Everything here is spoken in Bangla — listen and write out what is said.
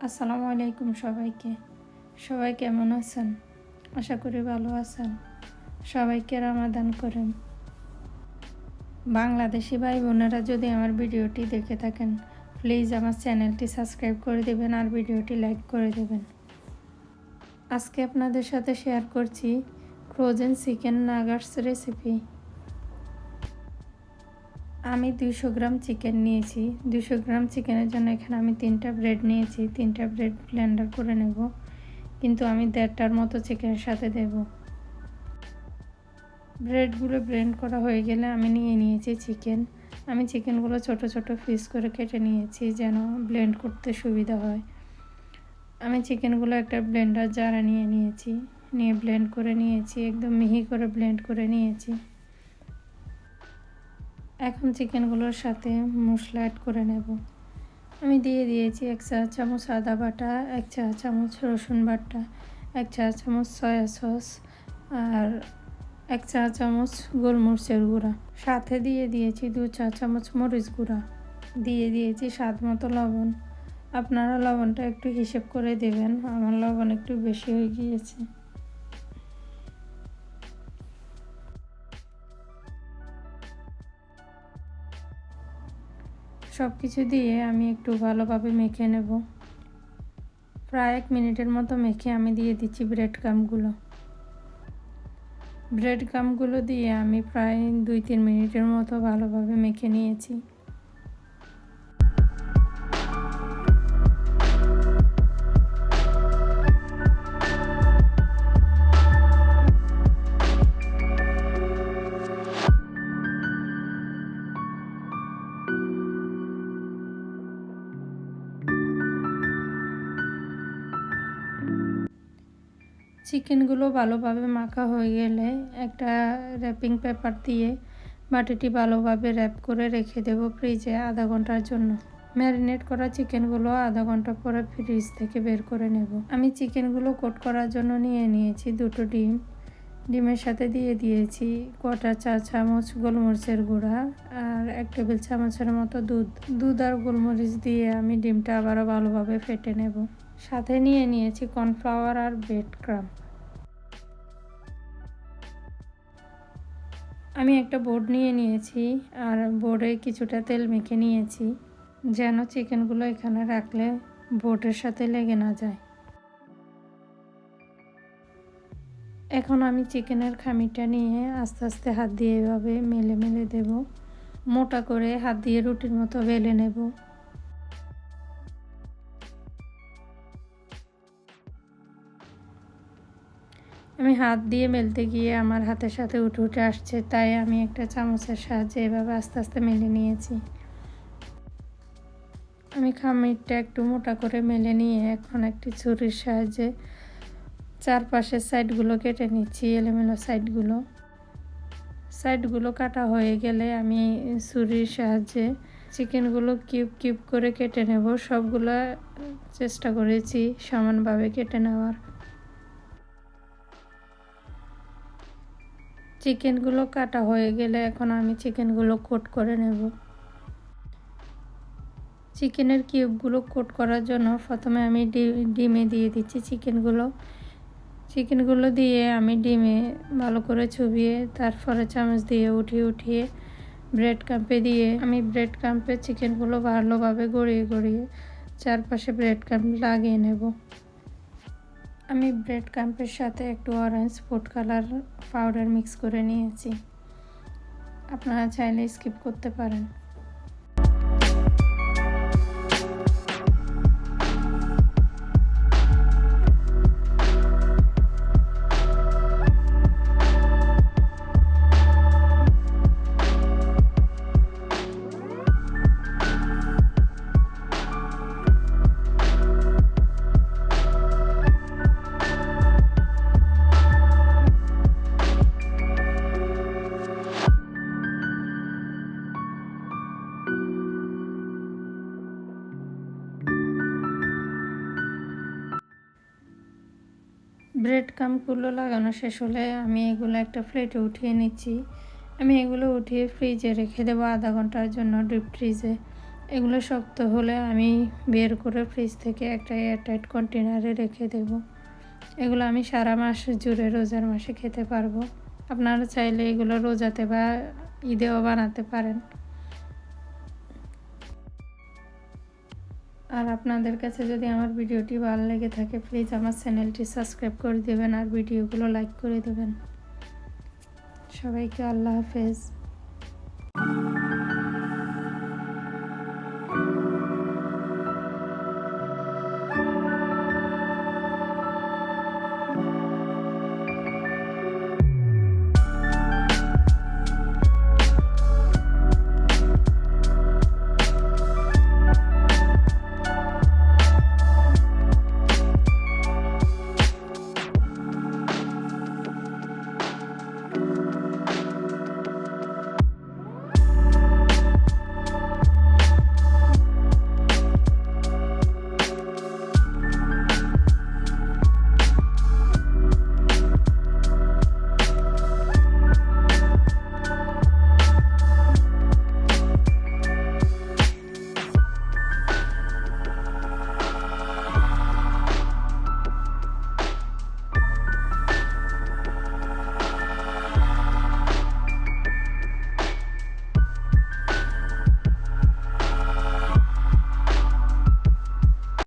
আসসালামু আলাইকুম সবাইকে। সবাই কেমন আছেন? আশা করি ভালো আছেন। সবাইকে রমাদান করেন। বাংলাদেশি ভাই বোনেরা যদি আমার ভিডিওটি দেখে থাকেন, প্লিজ আমার চ্যানেলটি সাবস্ক্রাইব করে দেবেন আর ভিডিওটি লাইক করে দেবেন। আজকে আপনাদের সাথে শেয়ার করছি ফ্রোজেন চিকেন নাগাটস রেসিপি। আমি 200 গ্রাম চিকেন নিয়েছি। 200 গ্রাম চিকেনের জন্য এখানে আমি 3টা ব্রেড নিয়েছি। 3টা ব্রেড ব্লেন্ডার করে নেব, কিন্তু আমি 1.5টার মতো চিকেনের সাথে দেব। ব্রেডগুলো ব্লেন্ড করা হয়ে গেলে আমি নিয়ে নিয়েছি চিকেন। আমি চিকেনগুলো ছোট ছোট পিস করে কেটে নিয়েছি যেন ব্লেন্ড করতে সুবিধা হয়। আমি চিকেনগুলো একটা ব্লেন্ডার জারে নিয়ে ব্লেন্ড করে নিয়েছি, একদম মিহি করে ব্লেন্ড করে নিয়েছি। এখন চিকেনগুলোর সাথে মশলা অ্যাড করে নেব। আমি দিয়ে দিয়েছি 1 চা চামচ আদা বাটা, 1 চা চামচ রসুন বাটা, 1 চা চামচ সয়া সস আর 1 চা চামচ গোলমরিচের গুঁড়া। সাথে দিয়ে দিয়েছি 2 চা চামচ মরিচ গুঁড়া। দিয়ে দিয়েছি স্বাদ মতো লবণ। আপনারা লবণটা একটু হিসেব করে দেবেন, আমার লবণ একটু বেশি হয়ে গিয়েছে। সব কিছু দিয়ে আমি একটু ভালোভাবে মেখে নেব। প্রায় 1 মিনিটের মতো মেখে আমি দিয়ে দিচ্ছি ব্রেড ক্রাম্বগুলো দিয়ে আমি প্রায় 2-3 মিনিটের মতো ভালোভাবে মেখে নিয়েছি। চিকেনগুলো ভালোভাবে মাখা হয়ে গেলে একটা র্যাপিং পেপার দিয়ে বাটিটি ভালোভাবে র্যাপ করে রেখে দেব ফ্রিজে আধা ঘন্টার জন্য। ম্যারিনেট করা চিকেনগুলো আধা ঘন্টা পরে ফ্রিজ থেকে বের করে নেব। আমি চিকেনগুলো কোট করার জন্য নিয়ে নিয়েছি 2টো ডিম। ডিমের সাথে দিয়ে দিয়েছি 1/4 চা চামচ গোলমরিচের গুঁড়া আর 1 টেবিল চামচের মতো দুধ আর গোলমরিচ দিয়ে আমি ডিমটা আবারও ভালোভাবে ফেটে নেব। সাথে নিয়ে নিয়েছি কর্নফ্লাওয়ার আর ব্রেড ক্রাম্ব। আমি একটা বোর্ড নিয়ে নিয়েছি আর বোর্ডে কিছুটা তেল মেখে নিয়েছি যেন চিকেনগুলো এখানে রাখলে বোর্ডের সাথে লেগে না যায়। এখন আমি চিকেনের খামিটা নিয়ে আস্তে আস্তে হাত দিয়ে এভাবে মেলে দেব। মোটা করে হাত দিয়ে রুটির মতো বেলে নেব। আমি হাত দিয়ে মেলতে গিয়ে আমার হাতের সাথে উঠে আসছে, তাই আমি একটা চামচের সাহায্যে এভাবে আস্তে আস্তে মেলে নিয়েছি। আমি খামিরটা একটু মোটা করে মেলে নিয়ে এখন একটি ছুরির সাহায্যে চারপাশের সাইডগুলো কেটে নিচ্ছি, এলোমেলো সাইডগুলো কাটা হয়ে গেলে আমি ছুরির সাহায্যে চিকেনগুলো কিউব করে কেটে নেব। সবগুলো চেষ্টা করেছি সমানভাবে কেটে নেওয়ার। চিকেনগুলো কাটা হয়ে গেলে এখন আমি চিকেনগুলো কোট করে নেব। চিকেনের কিউবগুলো কোট করার জন্য প্রথমে আমি ডিমে দিয়ে দিচ্ছি চিকেনগুলো দিয়ে আমি ডিমে ভালো করে চুবিয়ে তারপরে চামচ দিয়ে উঠিয়ে ব্রেড ক্রাম্পে দিয়ে আমি ব্রেড ক্রাম্পে চিকেনগুলো ভালোভাবে গড়িয়ে চারপাশে ব্রেড ক্রাম্প লাগিয়ে নেব। আমি ব্রেড ক্রাম্পের সাথে একটু orange food colour powder mix করে নিয়েছি। আপনারা চাইলে স্কিপ করতে পারেন। ব্রেড ক্রাম্বগুলো লাগানো শেষ হলে আমি এগুলো একটা প্লেটে উঠিয়ে নিচ্ছি। আমি এগুলো উঠিয়ে ফ্রিজে রেখে দেবো আধা ঘন্টার জন্য ডিপ ফ্রিজে। এগুলো শক্ত হলে আমি বের করে ফ্রিজ থেকে একটা এয়ারটাইট কন্টেনারে রেখে দেব। এগুলো আমি সারা মাস জুড়ে রোজার মাসে খেতে পারবো। আপনারা চাইলে এগুলো রোজাতে বা ঈদেও বানাতে পারেন। আর আপনাদের কাছে যদি আমার ভিডিওটি ভালো লেগে থাকে প্লিজ আমার চ্যানেলটি সাবস্ক্রাইব করে দেবেন আর ভিডিওগুলো লাইক করে দেবেন। সবাইকে আল্লাহ হাফেজ।